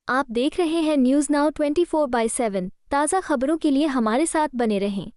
आप देख रहे हैं न्यूज नाउ 24/7। ताज़ा खबरों के लिए हमारे साथ बने रहें।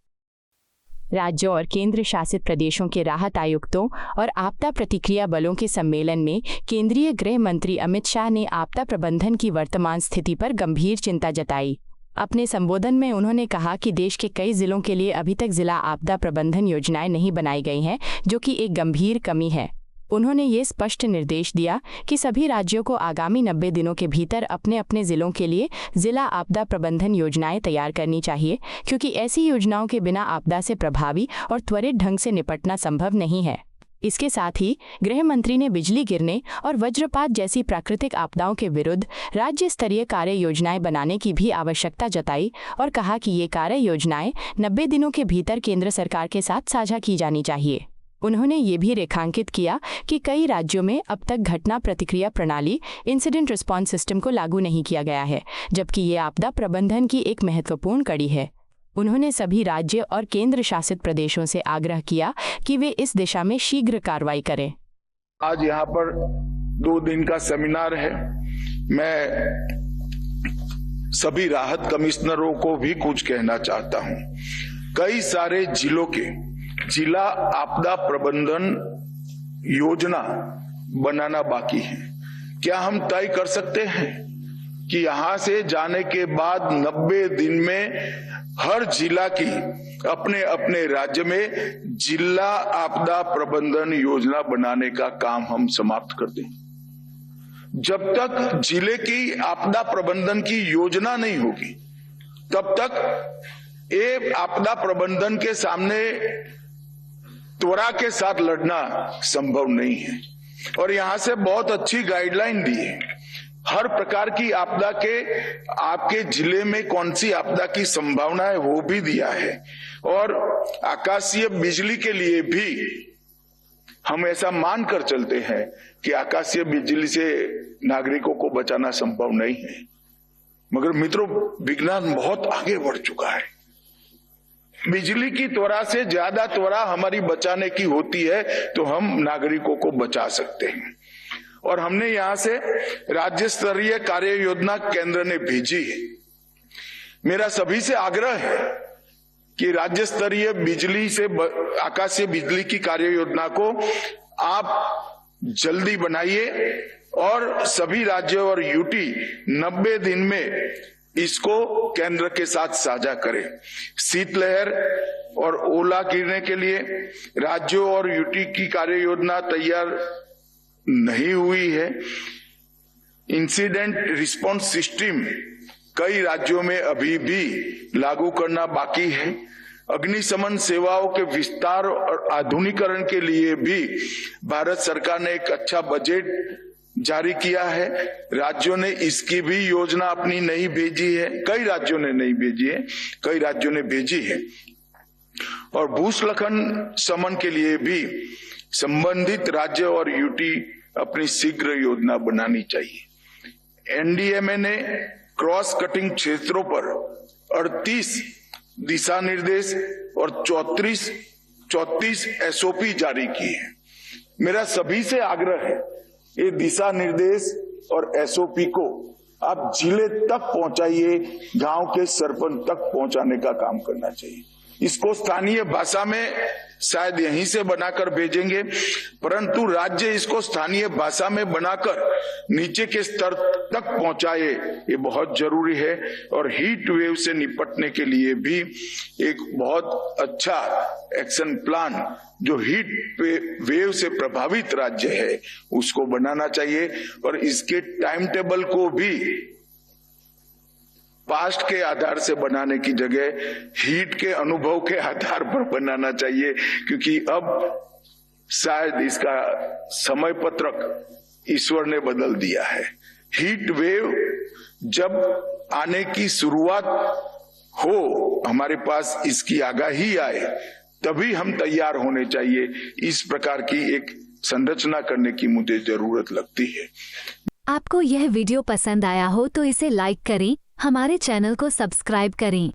राज्यों और केंद्र शासित प्रदेशों के राहत आयुक्तों और आपदा प्रतिक्रिया बलों के सम्मेलन में केंद्रीय गृह मंत्री अमित शाह ने आपदा प्रबंधन की वर्तमान स्थिति पर गंभीर चिंता जताई। अपने संबोधन में उन्होंने कहा कि देश के कई जिलों के लिए अभी तक जिला आपदा प्रबंधन योजनाएं नहीं बनाई गई हैं, जो कि एक गंभीर कमी है। उन्होंने ये स्पष्ट निर्देश दिया कि सभी राज्यों को आगामी 90 दिनों के भीतर अपने अपने जिलों के लिए जिला आपदा प्रबंधन योजनाएं तैयार करनी चाहिए, क्योंकि ऐसी योजनाओं के बिना आपदा से प्रभावी और त्वरित ढंग से निपटना संभव नहीं है। इसके साथ ही गृह मंत्री ने बिजली गिरने और वज्रपात जैसी प्राकृतिक आपदाओं के विरुद्ध राज्य स्तरीय कार्य योजनाएं बनाने की भी आवश्यकता जताई और कहा कि ये कार्य योजनाएं 90 दिनों के भीतर केंद्र सरकार के साथ साझा की जानी चाहिए। उन्होंने ये भी रेखांकित किया कि कई राज्यों में अब तक घटना प्रतिक्रिया प्रणाली इंसिडेंट रिस्पॉन्स सिस्टम को लागू नहीं किया गया है, जबकि ये आपदा प्रबंधन की एक महत्वपूर्ण कड़ी है। उन्होंने सभी राज्य और केंद्र शासित प्रदेशों से आग्रह किया कि वे इस दिशा में शीघ्र कार्रवाई करें। आज यहाँ पर 2 दिन का सेमिनार है। मैं सभी राहत कमिश्नरों को भी कुछ कहना चाहता हूँ। कई सारे जिलों के जिला आपदा प्रबंधन योजना बनाना बाकी है। क्या हम तय कर सकते हैं कि यहां से जाने के बाद 90 दिन में हर जिला की अपने अपने राज्य में जिला आपदा प्रबंधन योजना बनाने का काम हम समाप्त कर दें? जब तक जिले की आपदा प्रबंधन की योजना नहीं होगी, तब तक ये आपदा प्रबंधन के सामने त्वरा के साथ लड़ना संभव नहीं है। और यहां से बहुत अच्छी गाइडलाइन दी है। हर प्रकार की आपदा के आपके जिले में कौन सी आपदा की संभावना है वो भी दिया है। और आकाशीय बिजली के लिए भी हम ऐसा मानकर चलते हैं कि आकाशीय बिजली से नागरिकों को बचाना संभव नहीं है। मगर मित्रों, विज्ञान बहुत आगे बढ़ चुका है। बिजली की त्वरा से ज्यादा त्वरा हमारी बचाने की होती है तो हम नागरिकों को बचा सकते हैं। और हमने यहां से राज्य स्तरीय कार्य योजना केंद्र ने भेजी है। मेरा सभी से आग्रह है कि राज्य स्तरीय बिजली से आकाशीय बिजली की कार्य योजना को आप जल्दी बनाइए और सभी राज्यों और यूटी 90 दिन में इसको केंद्र के साथ साझा करें। शीतलहर और ओला गिरने के लिए राज्यों और यूटी की कार्य योजना तैयार नहीं हुई है। इंसिडेंट रिस्पॉन्स सिस्टम कई राज्यों में अभी भी लागू करना बाकी है। अग्निशमन सेवाओं के विस्तार और आधुनिकीकरण के लिए भी भारत सरकार ने एक अच्छा बजट जारी किया है। राज्यों ने इसकी भी योजना अपनी नहीं भेजी है। कई राज्यों ने नहीं भेजी है, कई राज्यों ने भेजी है। और भूस्खलन शमन के लिए भी संबंधित राज्य और यूटी अपनी शीघ्र योजना बनानी चाहिए। एनडीएमए ने क्रॉस कटिंग क्षेत्रों पर 38 दिशा निर्देश और 34 एसओपी जारी की है। मेरा सभी से आग्रह है, ये दिशा निर्देश और एसओपी को आप जिले तक पहुंचाइए, गांव के सरपंच तक पहुंचाने का काम करना चाहिए। इसको स्थानीय भाषा में शायद यहीं से बनाकर भेजेंगे, परंतु राज्य इसको स्थानीय भाषा में बनाकर नीचे के स्तर तक पहुंचाए, ये बहुत जरूरी है। और हीट वेव से निपटने के लिए भी एक बहुत अच्छा एक्शन प्लान जो हीट वेव से प्रभावित राज्य है उसको बनाना चाहिए। और इसके टाइम टेबल को भी पास्ट के आधार से बनाने की जगह हीट के अनुभव के आधार पर बनाना चाहिए, क्योंकि अब शायद इसका समय पत्रक ईश्वर ने बदल दिया है। हीट वेव जब आने की शुरुआत हो, हमारे पास इसकी आगाही आए, तभी हम तैयार होने चाहिए। इस प्रकार की एक संरचना करने की मुझे जरूरत लगती है। आपको यह वीडियो पसंद आया हो तो इसे लाइक करें, हमारे चैनल को सब्सक्राइब करें।